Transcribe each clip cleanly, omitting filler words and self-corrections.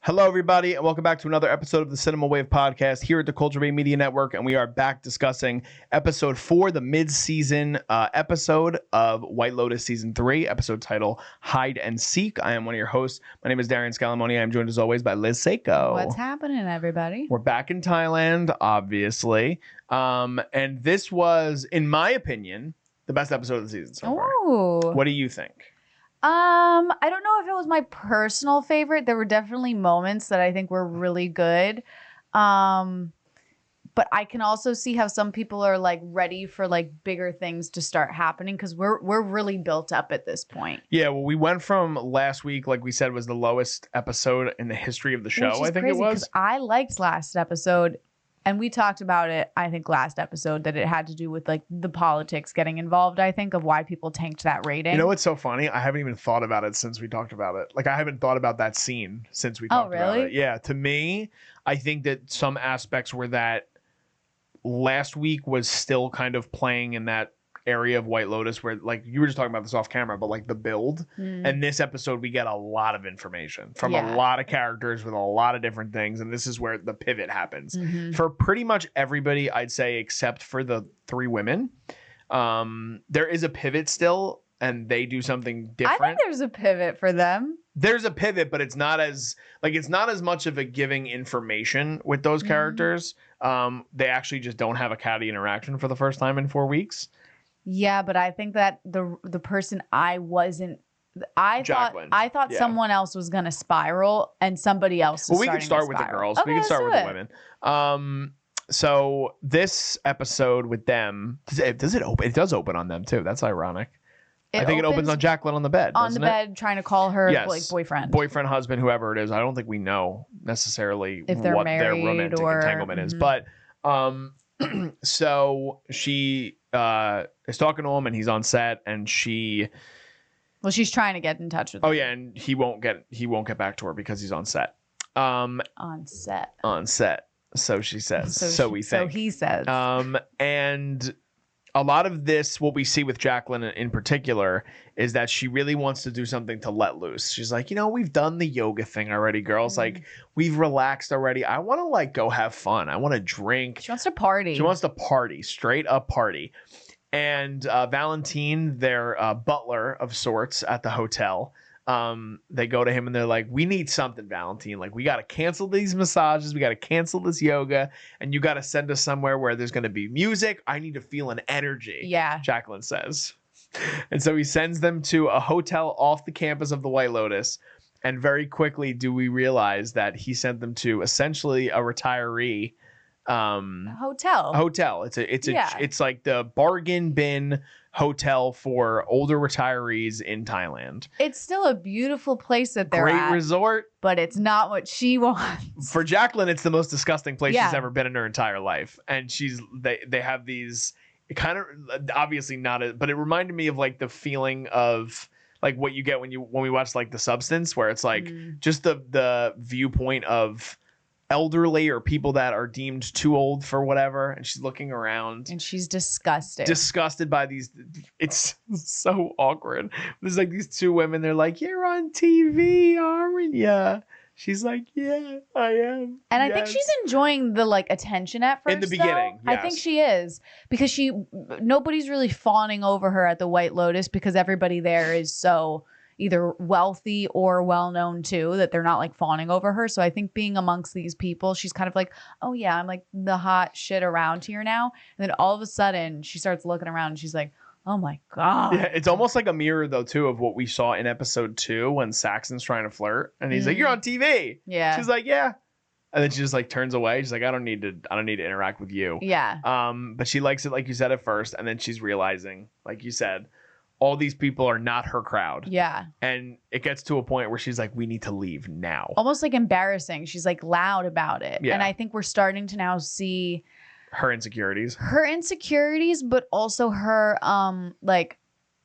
Hello, everybody, and welcome back to another episode of the Cinema Wave podcast here at the Culture Bay Media Network. And we are back discussing episode 4, the mid-season episode of White Lotus season 3, episode title Hide and Seek. I am one of your hosts. My name is Darian. I am joined as always by Liz Seiko. What's happening, everybody? We're back in Thailand, obviously. And this was, in my opinion, the best episode of the season so far. What do you think? I don't know if it was my personal favorite. There were definitely moments that I think were really good. But I can also see how some people are like ready for like bigger things to start happening because we're really built up at this point. Yeah, well, we went from last week, like we said, was the lowest episode in the history of the show. I think it was. I liked last episode. And we talked about it, I think, last episode, that it had to do with, like, the politics getting involved, I think, of why people tanked that rating. You know what's so funny? I haven't even thought about it since we talked about it. Like, I haven't thought about that scene since we talked about it. Yeah, to me, I think that some aspects were that last week was still kind of playing in that area of White Lotus where, like, you were just talking about this off camera, but, like, the build. And this episode, we get a lot of information from a lot of characters with a lot of different things. And this is where the pivot happens. For pretty much everybody, I'd say, except for the 3 women, there is a pivot still, and they do something different. I think there's a pivot for them. There's a pivot, but it's not as much of a giving information with those characters. They actually just don't have a catty interaction for the first time in 4 weeks. Yeah, but I think that the person I thought someone else was gonna spiral and somebody else. Well, we can start with the girls. Okay, we can start with the women. So this episode with them, does it open? It does open on them too. That's ironic. I think it opens on Jaclyn on the bed. On the bed, trying to call her like boyfriend, husband, whoever it is. I don't think we know necessarily if they're what married their romantic entanglement is, but so she is talking to him, and he's on set, and she's trying to get in touch with him. Oh yeah, and he won't get back to her because he's on set. On set. So she says. So he says. And a lot of this, what we see with Jaclyn in particular, is that she really wants to do something to let loose. She's like, we've done the yoga thing already, girls. Like, we've relaxed already. I want to like go have fun. I want to drink. She wants to party. Straight up party. And Valentine, their butler of sorts at the hotel, they go to him and they're like, we need something, Valentine. Like, we got to cancel these massages. We got to cancel this yoga. And you got to send us somewhere where there's going to be music. I need to feel an energy. Yeah. Jaclyn says. And so he sends them to a hotel off the campus of the White Lotus. And very quickly do we realize that he sent them to essentially a retiree hotel. It's like the bargain bin hotel for older retirees in Thailand. It's still a beautiful place that they're at. Great resort, but it's not what she wants. For Jaclyn, it's the most disgusting place she's ever been in her entire life. And they have these kind of, obviously not but it reminded me of like the feeling of like what you get when we watch like The Substance, where it's like just the viewpoint of elderly or people that are deemed too old for whatever, and she's looking around and she's disgusted by these. It's so awkward. There's like these 2 women, they're like, you're on TV, aren't ya? She's like, yeah, I am. And I think she's enjoying the like attention at first. In the beginning, yes. I think she is, because nobody's really fawning over her at the White Lotus because everybody there is so either wealthy or well-known too, that they're not like fawning over her. So I think being amongst these people, she's kind of like, oh yeah, I'm like the hot shit around here now. And then all of a sudden she starts looking around and she's like, oh my God. Yeah, it's almost like a mirror though too of what we saw in episode 2 when Saxon's trying to flirt and he's like, you're on TV. Yeah. She's like, yeah. And then she just like turns away. She's like, I don't need to interact with you. Yeah. But she likes it, like you said at first, and then she's realizing, like you said, all these people are not her crowd. Yeah. And it gets to a point where she's like, we need to leave now. Almost like embarrassing. She's like loud about it. Yeah. And I think we're starting to now see her insecurities, but also her like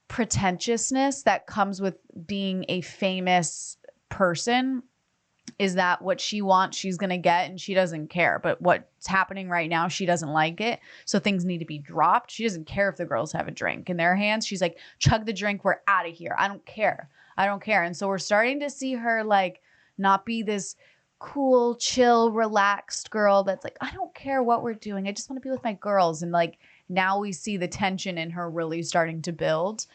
pretentiousness that comes with being a famous person. Is that what she wants, she's going to get, and she doesn't care. But what's happening right now, she doesn't like it. So things need to be dropped. She doesn't care if the girls have a drink in their hands. She's like, chug the drink. We're out of here. I don't care. And so we're starting to see her like not be this cool, chill, relaxed girl that's like, I don't care what we're doing. I just want to be with my girls. And like now we see the tension in her really starting to build.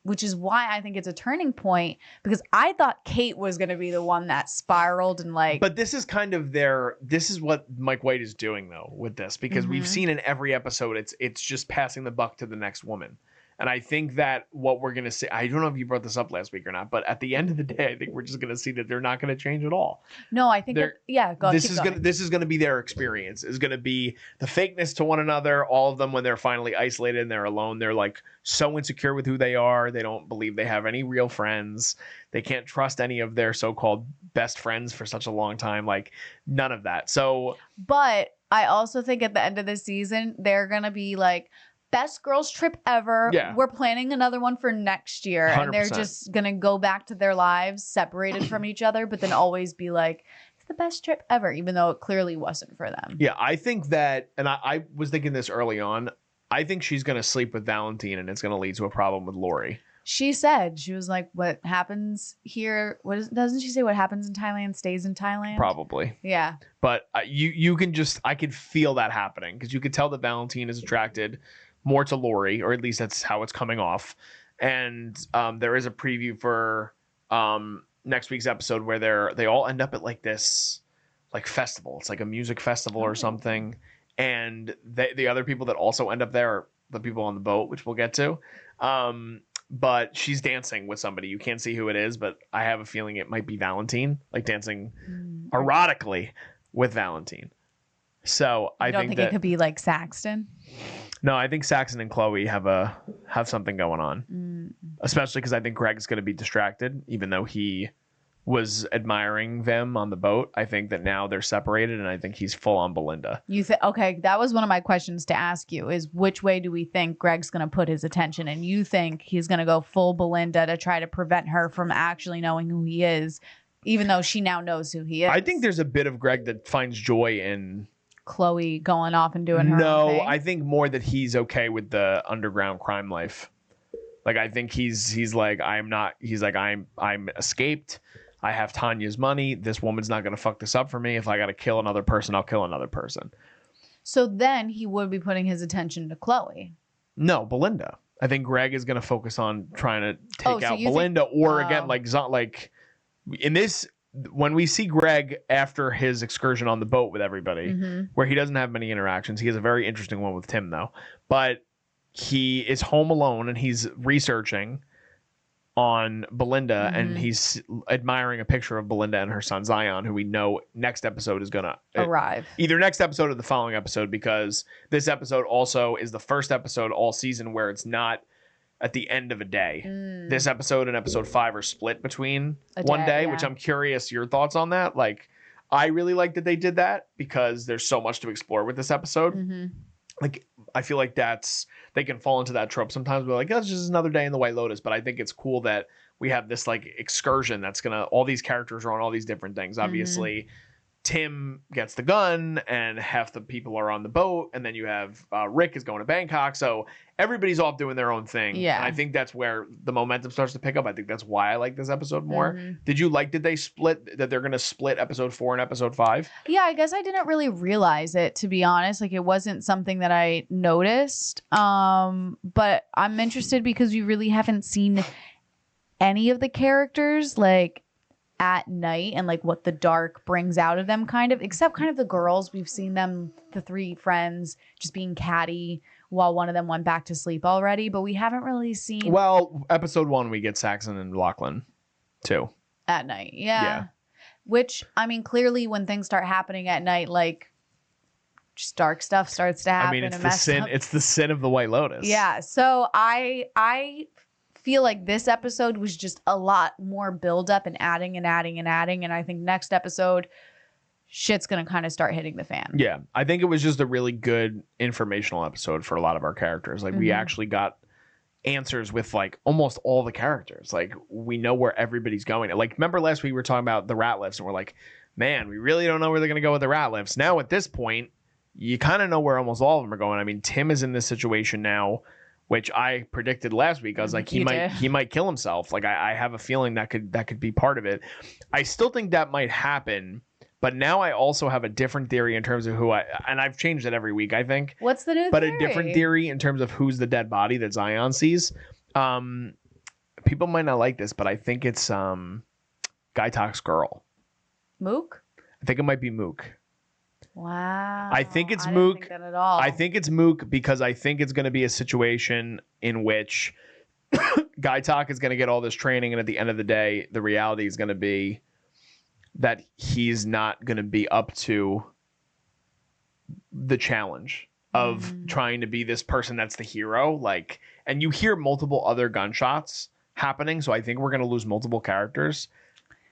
Which is why I think it's a turning point, because I thought Kate was going to be the one that spiraled and like. But this is kind of this is what Mike White is doing though with this, because we've seen in every episode, it's just passing the buck to the next woman. And I think that what we're going to see, I don't know if you brought this up last week or not, but at the end of the day, I think we're just going to see that they're not going to change at all. No, I think this is going to be their experience. Is going to be the fakeness to one another. All of them, when they're finally isolated and they're alone, they're like so insecure with who they are. They don't believe they have any real friends. They can't trust any of their so-called best friends for such a long time. Like none of that. So, but I also think at the end of the season, they're going to be like, best girls trip ever. Yeah. We're planning another one for next year. 100%. And they're just going to go back to their lives separated from each other, but then always be like, it's the best trip ever, even though it clearly wasn't for them. Yeah, I think that, and I was thinking this early on, I think she's going to sleep with Valentine and it's going to lead to a problem with Lori. She said, she was like, what happens here? Doesn't she say what happens in Thailand stays in Thailand? Probably. Yeah. But you can just, I could feel that happening because you could tell that Valentine is attracted more to Lori, or at least that's how it's coming off. And there is a preview for next week's episode where they all end up at like this like festival. It's like a music festival or something. And the other people that also end up there are the people on the boat, which we'll get to. But she's dancing with somebody. You can't see who it is, but I have a feeling it might be Valentine, like dancing erotically with Valentine. So I think it could be like Saxton. No, I think Saxon and Chloe have something going on, especially because I think Greg's going to be distracted, even though he was admiring them on the boat. I think that now they're separated, and I think he's full on Belinda. Okay, that was one of my questions to ask you: is which way do we think Greg's going to put his attention? And you think he's going to go full Belinda to try to prevent her from actually knowing who he is, even though she now knows who he is? I think there's a bit of Greg that finds joy in Chloe going off and doing her own thing. I think more that he's okay with the underground crime life. Like I think he's like I'm escaped. I have Tanya's money. This woman's not going to fuck this up for me. If I got to kill another person, I'll kill another person. So then he would be putting his attention to Chloe. No, Belinda. I think Greg is going to focus on trying to take out Belinda again like in this. When we see Greg after his excursion on the boat with everybody, where he doesn't have many interactions, he has a very interesting one with Tim, though. But he is home alone and he's researching on Belinda and he's admiring a picture of Belinda and her son Zion, who we know next episode is going to arrive. Either next episode or the following episode, because this episode also is the first episode all season where it's not at the end of a day. This episode and episode 5 are split between one day, which I'm curious your thoughts on that. Like, I really like that they did that because there's so much to explore with this episode. Like, I feel like they can fall into that trope sometimes. We're like, oh, it's just another day in the White Lotus. But I think it's cool that we have this like excursion that's all these characters are on all these different things. Obviously, Tim gets the gun and half the people are on the boat. And then you have Rick is going to Bangkok. So everybody's off doing their own thing. Yeah. And I think that's where the momentum starts to pick up. I think that's why I like this episode more. Did they split that they're going to split episode 4 and episode 5? Yeah, I guess I didn't really realize it, to be honest. Like it wasn't something that I noticed. But I'm interested because we really haven't seen any of the characters like at night and like what the dark brings out of them, kind of, except kind of the girls. We've seen them, the 3 friends, just being catty while one of them went back to sleep already, but we haven't really seen. Well, episode 1 we get Saxon and Lachlan too at night. Yeah. Which, I mean, clearly when things start happening at night, like just dark stuff starts to happen. I mean, it's the sin. It's the sin of the White Lotus. Yeah. So I feel like this episode was just a lot more build up and adding. And I think next episode shit's gonna kind of start hitting the fan. Yeah, I think it was just a really good informational episode for a lot of our characters. Like we actually got answers with like almost all the characters. Like we know where everybody's going. Like remember last week we were talking about the Ratliffs and we're like, man, we really don't know where they're gonna go with the Ratliffs. Now at this point, you kind of know where almost all of them are going. I mean, Tim is in this situation now which I predicted last week. I was like, he might kill himself. Like I have a feeling that could be part of it. I still think that might happen, but now I also have a different theory in terms of and I've changed it every week, I think. What's the new theory? A different theory in terms of who's the dead body that Zion sees. People might not like this, but I think it's Guy Talk's girl. Mook? I think it might be Mook. Wow. I think it's Mook. Mook. Didn't think that at all. I think it's Mook because I think it's going to be a situation in which Guy Talk is going to get all this training, and at the end of the day, the reality is going to be that he's not going to be up to the challenge of trying to be this person that's the hero. Like, and you hear multiple other gunshots happening, so I think we're going to lose multiple characters,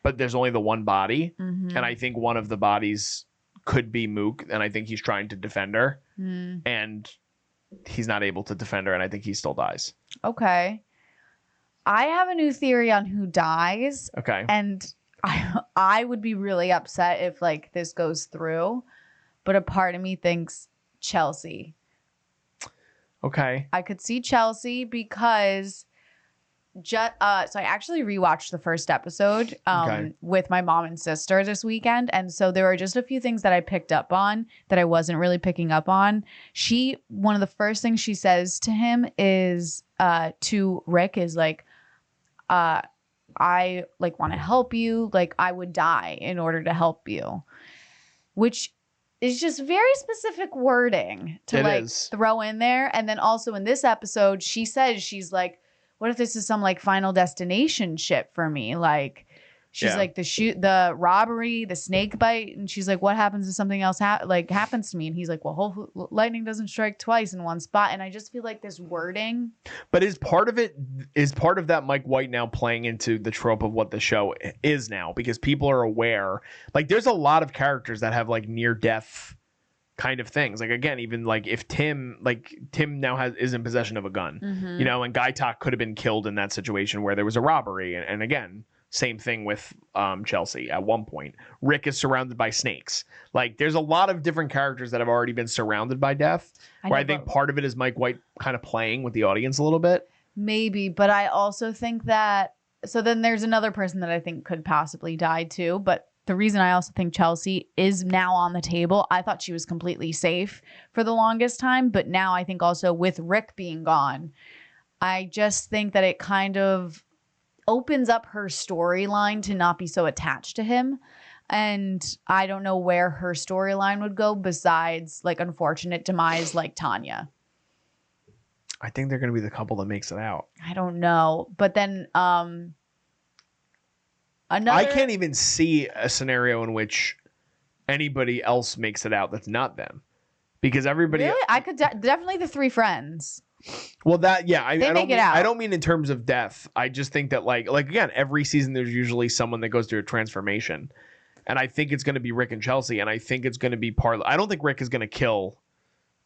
but there's only the one body, and I think one of the bodies could be Mook, and I think he's trying to defend her, and he's not able to defend her, and I think he still dies. Okay. I have a new theory on who dies. Okay. And I would be really upset if like this goes through, but a part of me thinks Chelsea. Okay. I could see Chelsea because so I actually rewatched the first episode with my mom and sister this weekend, and so there were just a few things that I picked up on that I wasn't really picking up on. One of the first things she says to him is to Rick is like, I like want to help you, like I would die in order to help you, which is just very specific wording to throw in there. And then also in this episode, she says, she's like, what if this is some like Final Destination shit for me? Like she's like the robbery, the snake bite. And she's like, what happens if something else happens to me? And he's like, well, hopefully lightning doesn't strike twice in one spot. And I just feel like this wording. But is part of that Mike White now playing into the trope of what the show is now? Because people are aware, like there's a lot of characters that have like near death kind of things. Like again, even like if Tim now is in possession of a gun, you know, and Guy Talk could have been killed in that situation where there was a robbery. And again, same thing with Chelsea at one point. Rick is surrounded by snakes. Like there's a lot of different characters that have already been surrounded by death. I think part of it is Mike White kind of playing with the audience a little bit. Maybe, but I also think that so then there's another person that I think could possibly die too, but the reason I also think Chelsea is now on the table, I thought she was completely safe for the longest time. But now I think also with Rick being gone, I just think that it kind of opens up her storyline to not be so attached to him. And I don't know where her storyline would go besides like unfortunate demise like Tanya. I think they're going to be the couple that makes it out. I don't know. But then I can't even see a scenario in which anybody else makes it out that's not them, because everybody. Really? I could definitely the three friends. Well, I don't mean in terms of death. I just think that like again, every season there's usually someone that goes through a transformation, and I think it's going to be Rick and Chelsea, and I think it's going to be I don't think Rick is going to kill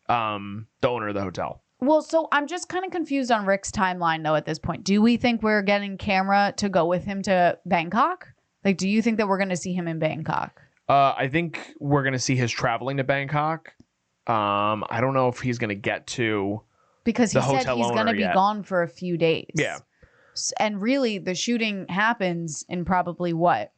the owner of the hotel. Well, so I'm just kind of confused on Rick's timeline, though, at this point. Do we think we're getting camera to go with him to Bangkok? Like, do you think that we're going to see him in Bangkok? I think we're going to see his traveling to Bangkok. I don't know if he's going to get to because he said he's going to be gone for a few days. Yeah. And really, the shooting happens in probably what?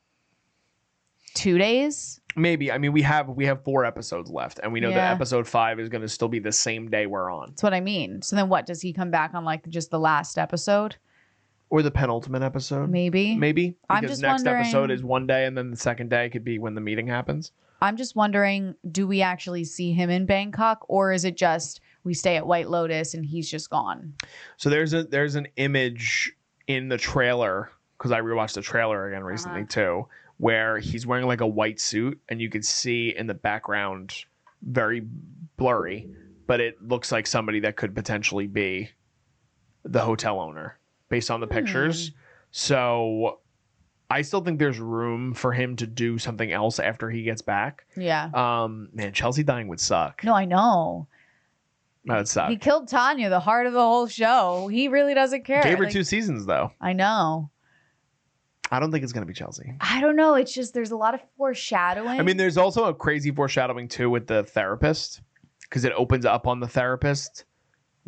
2 days? Maybe. I mean, we have 4 episodes left, and we know that episode 5 is going to still be the same day we're on. That's what I mean. So then what? Does he come back on like just the last episode? Or the penultimate episode? Maybe. Because next episode is one day, and then the second day could be when the meeting happens. I'm just wondering, do we actually see him in Bangkok, or is it just we stay at White Lotus and he's just gone? So there's an image in the trailer, because I rewatched the trailer again recently too, where he's wearing like a white suit, and you could see in the background, very blurry, but it looks like somebody that could potentially be the hotel owner based on the pictures. So I still think there's room for him to do something else after he gets back. Yeah. Man, Chelsea dying would suck. No, I know. That would suck. He killed Tanya, the heart of the whole show. He really doesn't care. Gave her 2 seasons though. I know. I don't think it's going to be Chelsea. I don't know. It's just there's a lot of foreshadowing. I mean, there's also a crazy foreshadowing too with the therapist, because it opens up on the therapist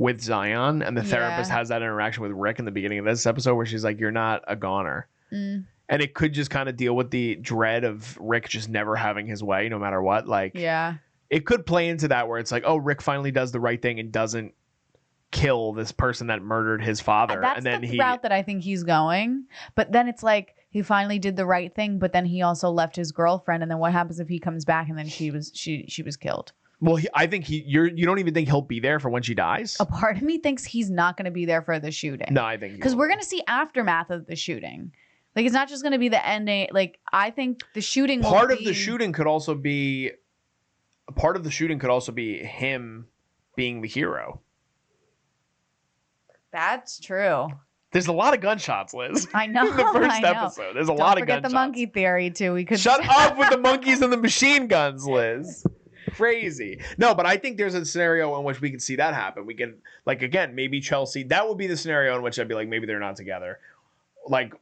with Zion, and the therapist has that interaction with Rick in the beginning of this episode where she's like, "You're not a goner." And it could just kind of deal with the dread of Rick just never having his way no matter what. Like, it could play into that where it's like, oh, Rick finally does the right thing and doesn't kill this person that murdered his father. That's and then the route that I think he's going. But then it's like he finally did the right thing, but then he also left his girlfriend. And then what happens if he comes back and then she was killed? Well, I think you don't even think he'll be there for when she dies. A part of me thinks he's not going to be there for the shooting. No, I think because we're going to see aftermath of the shooting. Like, it's not just going to be the ending. Like, I think the shooting. Part of the shooting could also be him being the hero. That's true. There's a lot of gunshots, Liz. I know. In the first episode, there's a lot of gunshots. Don't forget the monkey theory too. We could shut up with the monkeys and the machine guns, Liz. Crazy. No, but I think there's a scenario in which we can see that happen. We can, like, again, maybe Chelsea. That would be the scenario in which I'd be like, maybe they're not together, like,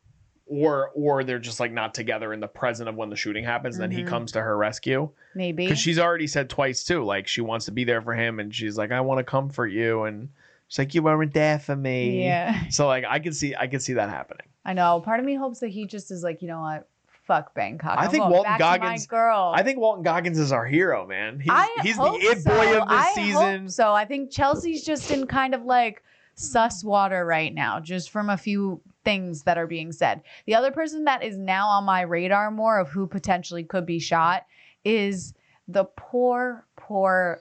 or they're just like not together in the present of when the shooting happens. And then he comes to her rescue. Maybe because she's already said twice too, like she wants to be there for him, and she's like, I want to comfort you, and she's like, you weren't there for me. Yeah. So like, I could see that happening. I know. Part of me hopes that he just is like, you know what? Fuck Bangkok. I think Walton Goggins. I think Walton Goggins is our hero, man. He's the it boy of this season. So I think Chelsea's just in kind of like sus water right now, just from a few things that are being said. The other person that is now on my radar more of who potentially could be shot is the poor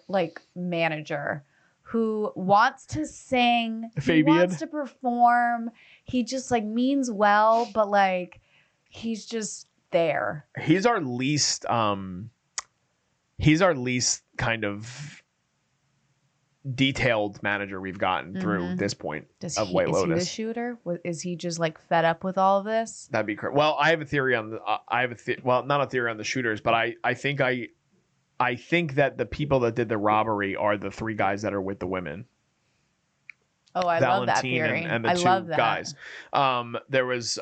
like manager who wants to sing, Fabian. He wants to perform. He just like means well, but like he's just there. He's our least kind of detailed manager we've gotten through this point of White Lotus. Is he the shooter? Is he just like fed up with all of this? That'd be correct. Well, I have a theory on not a theory on the shooters, but I think that the people that did the robbery are the three guys that are with the women. Oh, I love that theory. And the two guys. There was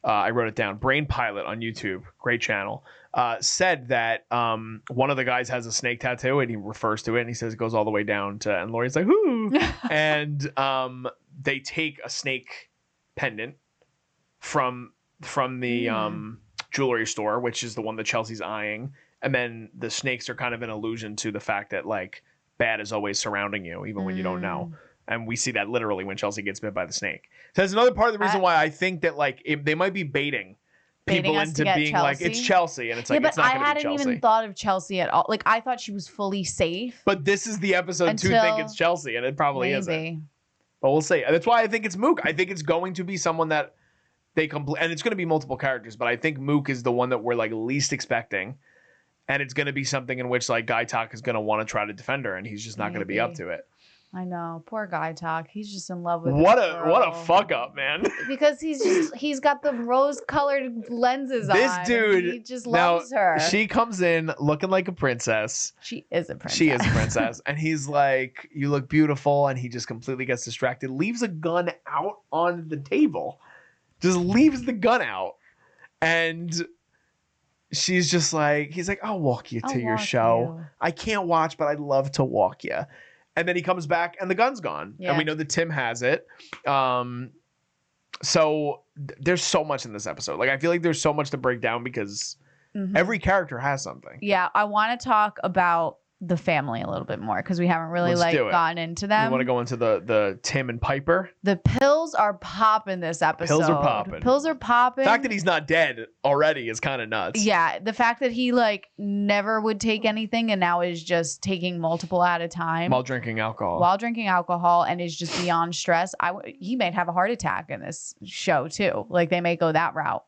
I wrote it down. Brain Pilot on YouTube, great channel, said that one of the guys has a snake tattoo, and he refers to it, and he says it goes all the way down to, and Lori's like, "Whoo!" And they take a snake pendant from the jewelry store, which is the one that Chelsea's eyeing, and then the snakes are kind of an allusion to the fact that like bad is always surrounding you, even when you don't know. And we see that literally when Chelsea gets bit by the snake. So that's another part of the reason why I think that like they might be baiting people into being Chelsea. Like, it's Chelsea, and it's like, it's not going to be Chelsea. I hadn't even thought of Chelsea at all. Like, I thought she was fully safe. But this is the episode to think it's Chelsea, and it probably isn't. But we'll see. That's why I think it's Mook. I think it's going to be someone that they and it's going to be multiple characters, but I think Mook is the one that we're like least expecting. And it's going to be something in which like Guy Talk is going to want to try to defend her, and he's just not going to be up to it. I know, poor Guy Talk. He's just in love with what a fuck up, man. Because he's got the rose-colored lenses on. This dude, he just loves her. She comes in looking like a princess. She is a princess. And he's like, "You look beautiful," and he just completely gets distracted, leaves a gun out on the table, just leaves the gun out, and she's just like, he's like, "I'll walk you to your show. I can't watch, but I'd love to walk you." And then he comes back and the gun's gone. Yeah. And we know that Tim has it. So there's so much in this episode. Like, I feel like there's so much to break down because every character has something. Yeah. I want to talk about the family a little bit more because we haven't really gotten into them. You want to go into the Tim and Piper? The pills are popping this episode. Pills are popping. The fact that he's not dead already is kind of nuts. Yeah, the fact that he like never would take anything and now is just taking multiple at a time while drinking alcohol and is just beyond stress. He might have a heart attack in this show too. Like, they may go that route.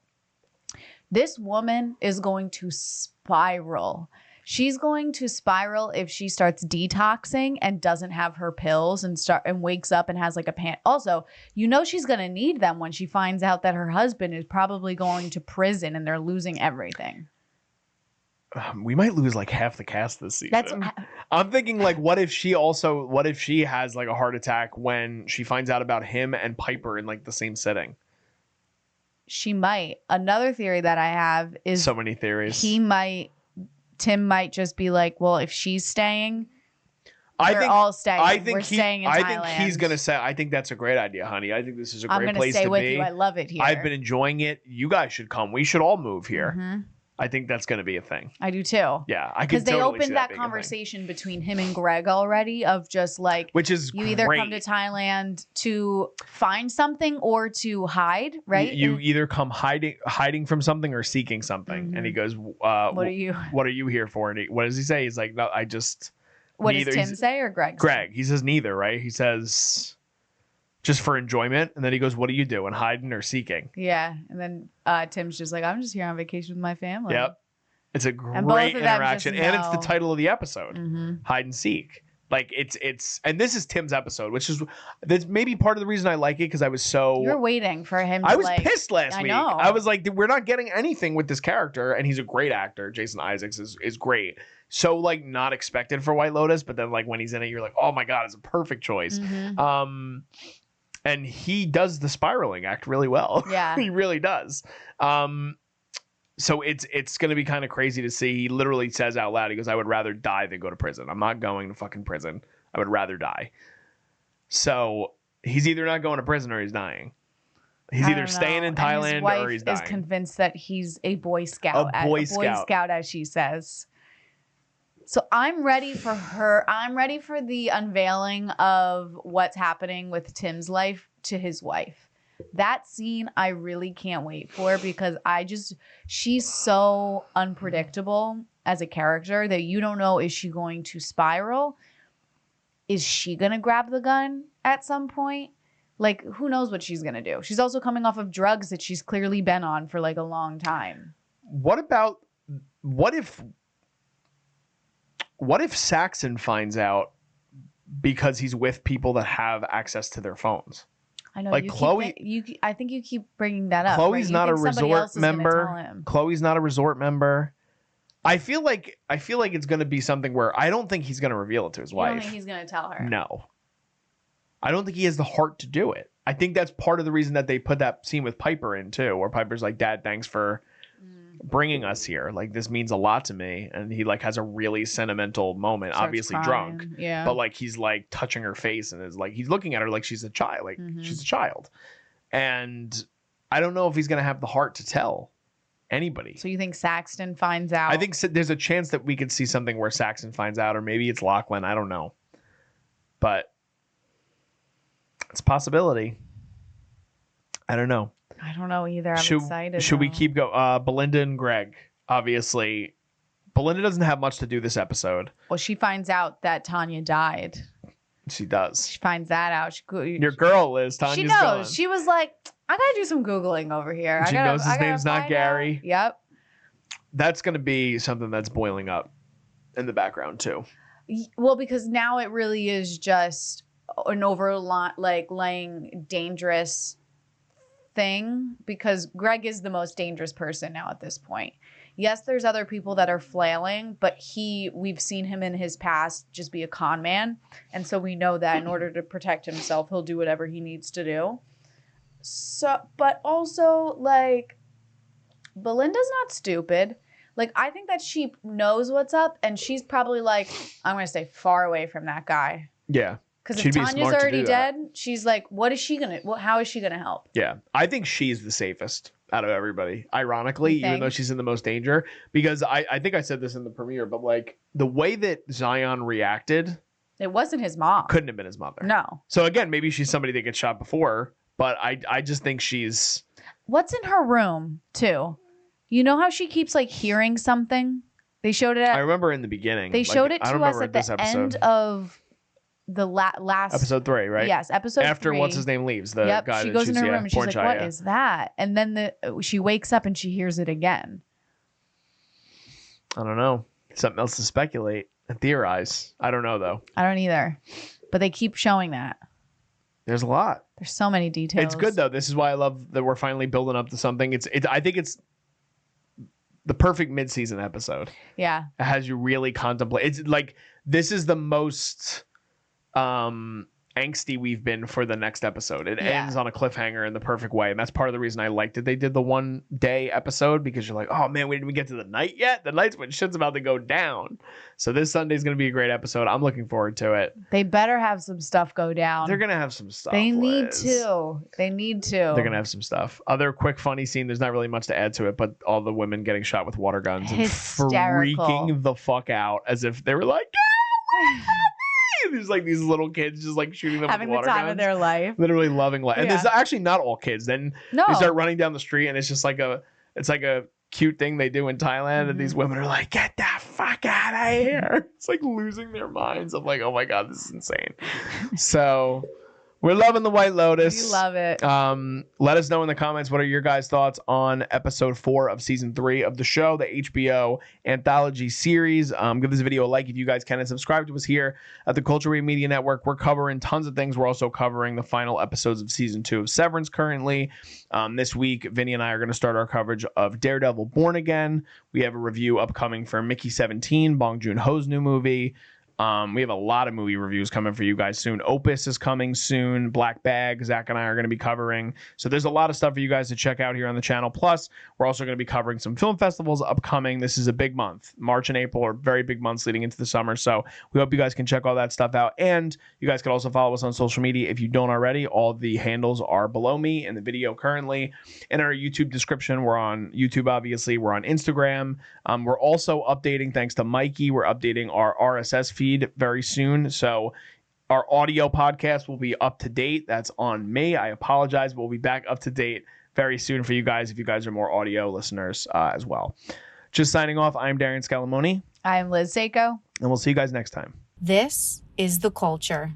This woman is going to spiral. She's going to spiral if she starts detoxing and doesn't have her pills and wakes up and has like a pan. Also, you know she's going to need them when she finds out that her husband is probably going to prison and they're losing everything. We might lose like half the cast this season. I'm thinking like, what if she has like a heart attack when she finds out about him and Piper in like the same setting? She might. Another theory that I have is so many theories. Tim might just be like, well, if she's staying. We're all staying. We're staying in Thailand. I think he's gonna say. I think that's a great idea, honey. I think this is a great place to be. I'm gonna stay with you. I love it here. I've been enjoying it. You guys should come. We should all move here. Mm-hmm. I think that's going to be a thing. I do too. Yeah, I because they opened that conversation between him and Greg already of just like, which is you either come to Thailand to find something or to hide, right? You either come hiding from something or seeking something. Mm-hmm. And he goes, "What are you here for?" And what does he say? He's like, "No, I just." What does Tim say or Greg? Greg. He says neither, right? He says just for enjoyment, and then he goes, "What are you doing? Hiding or seeking?" Yeah, and then Tim's just like, "I'm just here on vacation with my family." Yep, it's a great interaction, and it's the title of the episode, Hide and Seek. Like it's, and this is Tim's episode, which is that's maybe part of the reason I like it because I was so you're waiting for him. I was pissed last week. I was like, we're not getting anything with this character, and he's a great actor. Jason Isaacs is great. So like not expected for White Lotus, but then like when he's in it, you're like, oh my god, it's a perfect choice. And he does the spiraling act really well. Yeah. He really does. So it's going to be kind of crazy to see. He literally says out loud, he goes, I would rather die than go to prison. I'm not going to fucking prison. I would rather die. So he's either not going to prison or he's dying. He's either staying in Thailand or he's dying. His wife is convinced that he's a Boy Scout. A Boy Scout, as she says. So I'm ready for her. I'm ready for the unveiling of what's happening with Tim's life to his wife. That scene I really can't wait for because she's so unpredictable as a character that you don't know, is she going to spiral? Is she going to grab the gun at some point? Like, who knows what she's going to do? She's also coming off of drugs that she's clearly been on for like a long time. What if Saxon finds out because he's with people that have access to their phones? I know. Like Chloe, I think you keep bringing that up. Chloe's right? not a resort member. Chloe's not a resort member. I feel like it's going to be something where I don't think he's going to reveal it to his wife. I don't think he's going to tell her. No. I don't think he has the heart to do it. I think that's part of the reason that they put that scene with Piper in too, where Piper's like, Dad, thanks for bringing us here. Like, this means a lot to me. And he like has a really sentimental moment, obviously crying. drunk. Yeah. But like, he's like touching her face and is like, he's looking at her like she's a child, like she's a child. And I don't know if he's going to have the heart to tell anybody. So you think Saxton finds out? I think there's a chance that we could see something where Saxton finds out, or maybe it's Lachlan. I don't know. But it's a possibility. I don't know. I don't know either. I'm excited. Should we keep go? Belinda and Greg. Obviously, Belinda doesn't have much to do this episode. Well, she finds out that Tanya died. She does. She finds that out. Your girl, Liz. Tanya's she knows. Gone. She was like, I gotta do some Googling over here. She knows his name's not Gary. Yep. That's gonna be something that's boiling up in the background too. Well, because now it really is just an laying dangerous thing, because Greg is the most dangerous person now at this point. Yes, there's other people that are flailing, but we've seen him in his past just be a con man. And so we know that in order to protect himself, he'll do whatever he needs to do. So, but also, like, Belinda's not stupid. Like, I think that she knows what's up, and she's probably like, I'm going to stay far away from that guy. Yeah. Because if Tanya's already dead, she's like, how is she going to help? Yeah. I think she's the safest out of everybody, ironically, even though she's in the most danger. Because I think I said this in the premiere, but like the way that Zion reacted. It wasn't his mom. Couldn't have been his mother. No. So again, maybe she's somebody that gets shot before, but I just think she's. What's in her room, too? You know how she keeps like hearing something? They showed it. I remember in the beginning. They showed it to us at the end of the last episode 3, right? Yes, episode 3. After what's his name leaves, the guy. She goes in her room and she's like, "What is that?" And then she wakes up and she hears it again. I don't know. Something else to speculate and theorize. I don't know though. I don't either. But they keep showing that. There's a lot. There's so many details. It's good though. This is why I love that we're finally building up to something. I think it's the perfect mid-season episode. Yeah. It has you really contemplate. It's like, this is the most angsty we've been for the next episode. It ends on a cliffhanger in the perfect way, and that's part of the reason I liked that they did the 1 day episode, because you're like, oh man, we didn't even get to the night yet. The night's when shit's about to go down. So this Sunday's gonna be a great episode. I'm looking forward to it. They better have some stuff go down. They're gonna have some stuff. They need Liz. to. They need to. They're gonna have some stuff. Other quick funny scene. There's not really much to add to it, but all the women getting shot with water guns and freaking the fuck out as if they were like, there's like these little kids just like shooting them having with water the time guns. of their life, literally loving life. And it's actually not all kids. Then they start running down the street, and it's just like a cute thing they do in Thailand, and these women are like, get the fuck out of here. It's like losing their minds. I'm like, oh my god, this is insane. So we're loving the White Lotus. We love it. Let us know in the comments, what are your guys' thoughts on episode 4 of season 3 of the show, the HBO anthology series. Give this video a like if you guys can, and subscribe to us here at the Culture Wave Media Network. We're covering tons of things. We're also covering the final episodes of season 2 of Severance currently. This week, Vinny and I are going to start our coverage of Daredevil Born Again. We have a review upcoming for Mickey 17, Bong Joon-ho's new movie. We have a lot of movie reviews coming for you guys soon. Opus is coming soon. Black Bag, Zach and I are going to be covering. So there's a lot of stuff for you guys to check out here on the channel. Plus, we're also going to be covering some film festivals upcoming. This is a big month. March and April are very big months leading into the summer. So we hope you guys can check all that stuff out. And you guys can also follow us on social media if you don't already. All the handles are below me in the video currently. In our YouTube description, we're on YouTube, obviously. We're on Instagram. We're also updating, thanks to Mikey, we're updating our RSS feed very soon. So our audio podcast will be up to date. That's on me. I apologize, but we'll be back up to date very soon for you guys if you guys are more audio listeners as well. Just signing off. I'm Darian Scalamoni. I'm Liz Seiko. And we'll see you guys next time. This is The Culture.